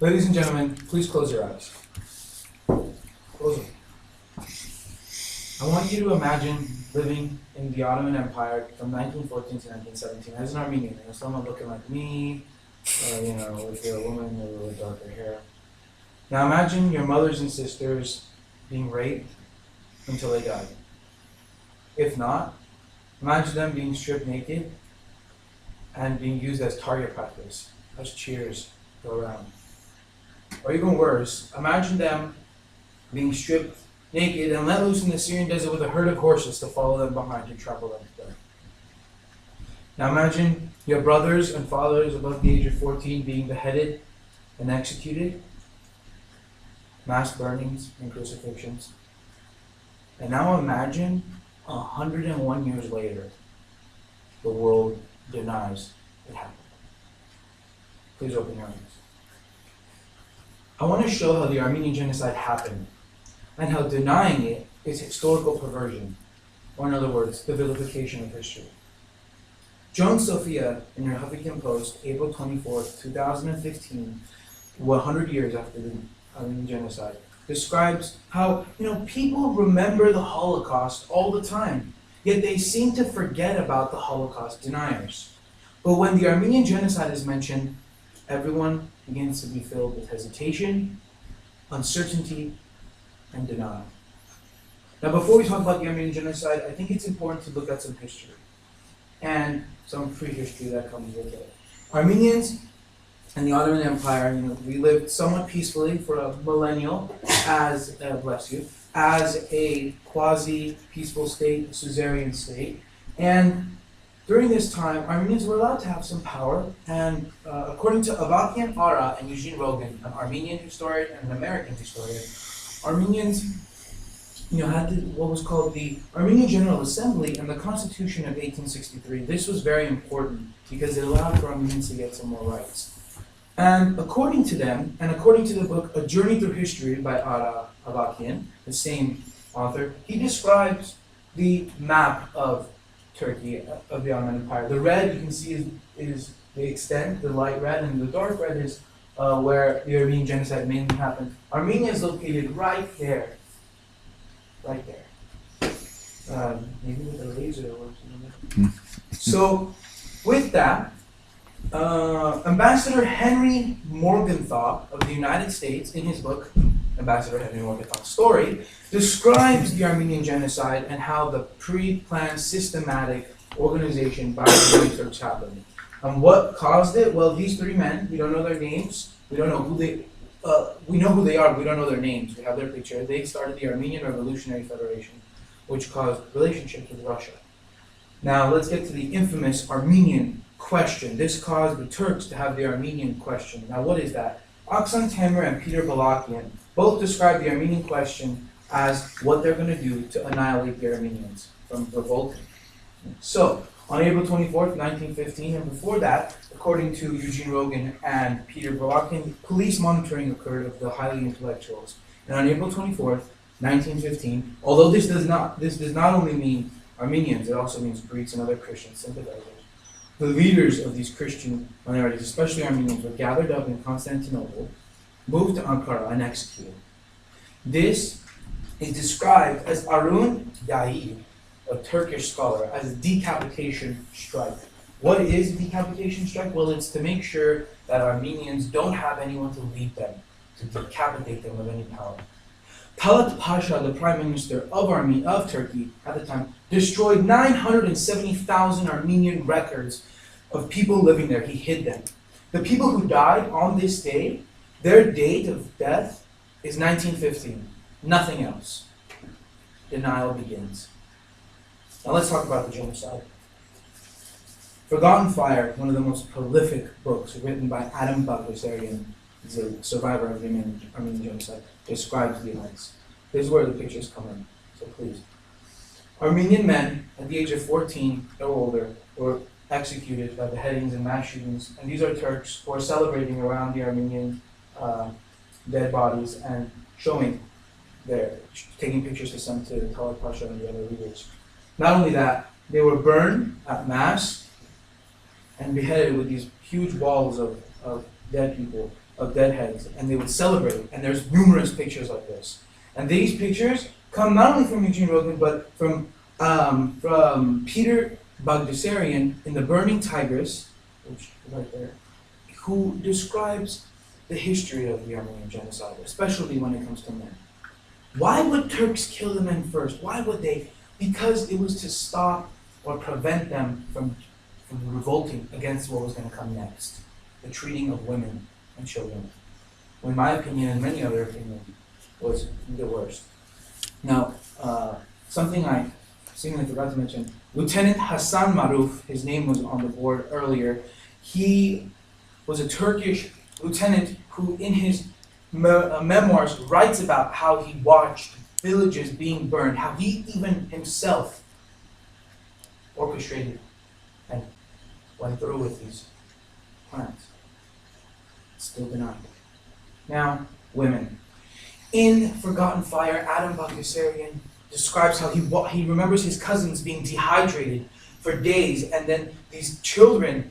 Ladies and gentlemen, please close your eyes. Close them. I want you to imagine living in the Ottoman Empire from 1914 to 1917 as an Armenian. Someone looking like me, with a woman with darker hair. Now imagine your mothers and sisters being raped until they died. If not, imagine them being stripped naked and being used as target practice, as cheers go around. Or even worse, imagine them being stripped naked and let loose in the Syrian desert with a herd of horses to follow them behind to trample them to death. Now imagine your brothers and fathers above the age of 14 being beheaded and executed, mass burnings and crucifixions. And now imagine 101 years later, the world denies it happened. Please open your eyes. I want to show how the Armenian genocide happened and how denying it is historical perversion, or in other words, the vilification of history. Joan Sophia, in her Huffington Post, April 24, 2015, 100 years after the Armenian genocide, describes how people remember the Holocaust all the time, yet they seem to forget about the Holocaust deniers. But when the Armenian genocide is mentioned, everyone begins to be filled with hesitation, uncertainty, and denial. Now, before we talk about the Armenian genocide, I think it's important to look at some history and some prehistory that comes with it. Armenians and the Ottoman Empire, we lived somewhat peacefully for a millennial as a quasi-peaceful state, a suzerain state. And during this time, Armenians were allowed to have some power, and according to Avakian Ara and Eugene Rogan, an Armenian historian and an American historian, Armenians had what was called the Armenian General Assembly and the Constitution of 1863. This was very important because it allowed for Armenians to get some more rights. And according to them, and according to the book A Journey Through History by Ara Avakian, the same author, he describes the map of Turkey, of the Ottoman Empire. The red you can see is the extent, the light red, and the dark red is where the Armenian genocide mainly happened. Armenia is located right there. Right there. Maybe with a laser or something. So, with that, Ambassador Henry Morgenthau of the United States, in his book, Ambassador Henry Morgenthau's Story, describes the Armenian genocide and how the pre-planned systematic organization by the Young Turks happened. And what caused it? Well, these three men, we don't know their names, we don't know who they we know who they are, but we don't know their names. We have their picture. They started the Armenian Revolutionary Federation, which caused relationships with Russia. Now, let's get to the infamous Armenian Question. This caused the Turks to have the Armenian Question. Now, what is that? Aksan Tamer and Peter Balakian both describe the Armenian Question as what they're going to do to annihilate the Armenians from revolting. So, on April 24th, 1915, and before that, according to Eugene Rogan and Peter Balakian, police monitoring occurred of the highly intellectuals. And on April 24th, 1915, although this does not only mean Armenians, it also means Greeks and other Christian sympathizers. The leaders of these Christian minorities, especially Armenians, were gathered up in Constantinople, moved to Ankara, and executed. This is described as Arun Yair, a Turkish scholar, as a decapitation strike. What is a decapitation strike? Well, it's to make sure that Armenians don't have anyone to lead them, to decapitate them with any power. Talat Pasha, the prime minister of Turkey at the time, destroyed 970,000 Armenian records of people living there. He hid them. The people who died on this day, their date of death is 1915. Nothing else. Denial begins. Now let's talk about the genocide. Forgotten Fire, one of the most prolific books written by Adam Bagdasarian, he's a survivor of the Armenian genocide, describes the events. This is where the pictures come in, so please. Armenian men at the age of 14 or older were executed by beheadings and mass shootings, and these are Turks who are celebrating around the Armenian dead bodies and taking pictures to send to Talat Pasha and the other leaders. Not only that, they were burned at mass and beheaded with these huge walls of dead people of dead heads, and they would celebrate. And there's numerous pictures like this. And these pictures come not only from Eugene Rogan, but from Peter Bagdasarian in The Burning Tigris, which is right there, who describes the history of the Armenian genocide, especially when it comes to men. Why would Turks kill the men first? Why would they? Because it was to stop or prevent them from revolting against what was going to come next, the treating of women and children. In my opinion, and many other opinions, was the worst. Now, something I seemingly forgot to mention, Lieutenant Hassan Maruf, his name was on the board earlier, he was a Turkish lieutenant who in his memoirs writes about how he watched villages being burned, how he even himself orchestrated and went through with these plans. Still denied. Now, women. In Forgotten Fire, Adam Bagdasarian describes how he remembers his cousins being dehydrated for days, and then these children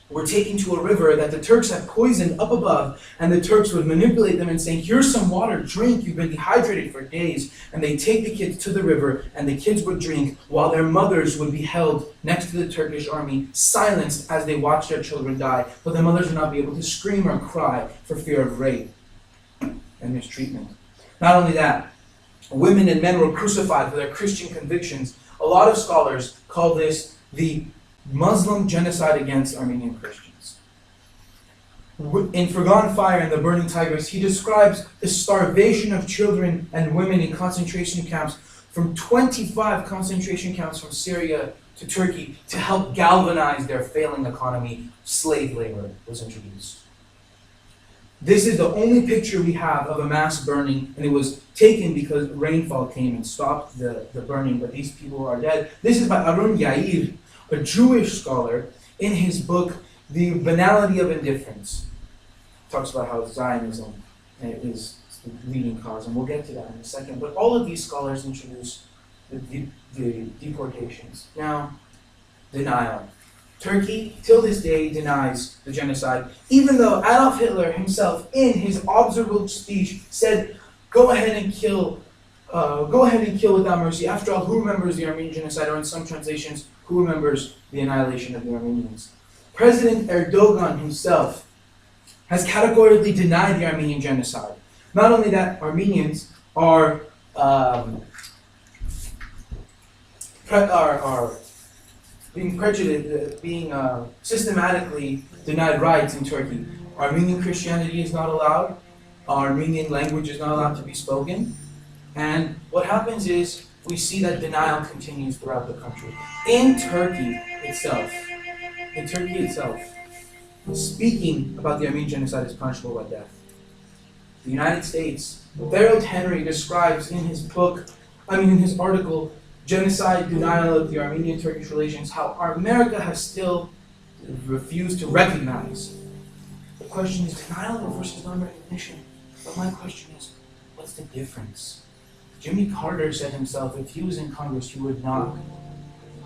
were taken to a river that the Turks had poisoned up above, and the Turks would manipulate them and saying, here's some water, drink, you've been dehydrated for days. And they take the kids to the river, and the kids would drink, while their mothers would be held next to the Turkish army, silenced as they watched their children die, but the mothers would not be able to scream or cry for fear of rape and mistreatment. Not only that, women and men were crucified for their Christian convictions. A lot of scholars call this the Muslim genocide against Armenian Christians. In Forgotten Fire and The Burning Tigris, he describes the starvation of children and women in concentration camps, from 25 concentration camps from Syria to Turkey, to help galvanize their failing economy. Slave labor was introduced. This is the only picture we have of a mass burning, and it was taken because rainfall came and stopped the burning, but these people are dead. This is by Arun Yair, a Jewish scholar, in his book, The Banality of Indifference. Talks about how Zionism is the leading cause, and we'll get to that in a second. But all of these scholars introduce the deportations. Now, denial. Turkey, till this day, denies the genocide, even though Adolf Hitler himself, in his observable speech, said, go ahead and kill without mercy. After all, who remembers the Armenian genocide? Or in some translations, who remembers the annihilation of the Armenians? President Erdogan himself has categorically denied the Armenian genocide. Not only that, Armenians are being prejudiced, being systematically denied rights in Turkey. Armenian Christianity is not allowed. Armenian language is not allowed to be spoken. And what happens is we see that denial continues throughout the country. In Turkey itself, speaking about the Armenian genocide is punishable by death. The United States, Harold Henry describes in his article, Genocide, Denial of the Armenian-Turkish Relations, how America has still refused to recognize. The question is denial versus non-recognition. But my question is, what's the difference? Jimmy Carter said himself, if he was in Congress, he would not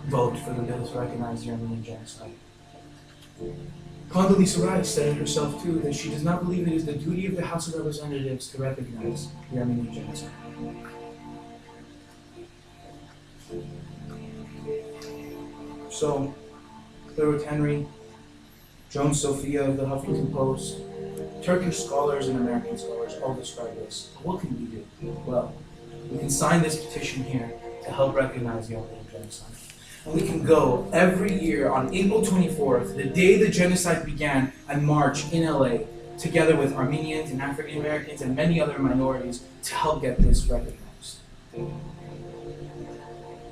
vote for the bill to recognize the Armenian genocide. Condoleezza Rice said herself too that she does not believe it is the duty of the House of Representatives to recognize the Armenian genocide. So, Harold Henry, Joan Sophia of the Huffington Post, Turkish scholars and American scholars all describe this. What can we do? Well, we can sign this petition here to help recognize the Armenian genocide. And we can go every year on April 24th, the day the genocide began, and march in LA together with Armenians and African Americans and many other minorities to help get this recognized.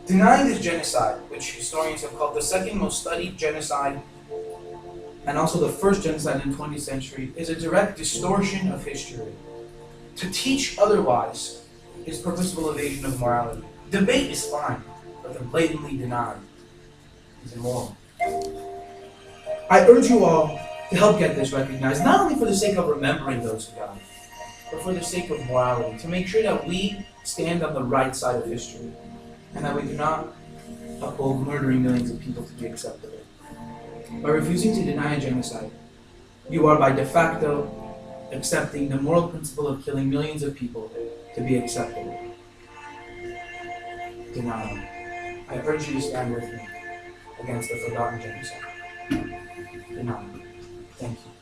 Denying this genocide, which historians have called the second most studied genocide and also the first genocide in the 20th century, is a direct distortion of history. To teach otherwise is purposeful evasion of morality. Debate is fine, but to blatantly deny is immoral. I urge you all to help get this recognized, not only for the sake of remembering those who died, but for the sake of morality, to make sure that we stand on the right side of history, and that we do not uphold murdering millions of people to be acceptable. By refusing to deny a genocide, you are by de facto accepting the moral principle of killing millions of people to be acceptable. Denial. I urge you to stand with me against the forgotten genocide. Denial. Thank you.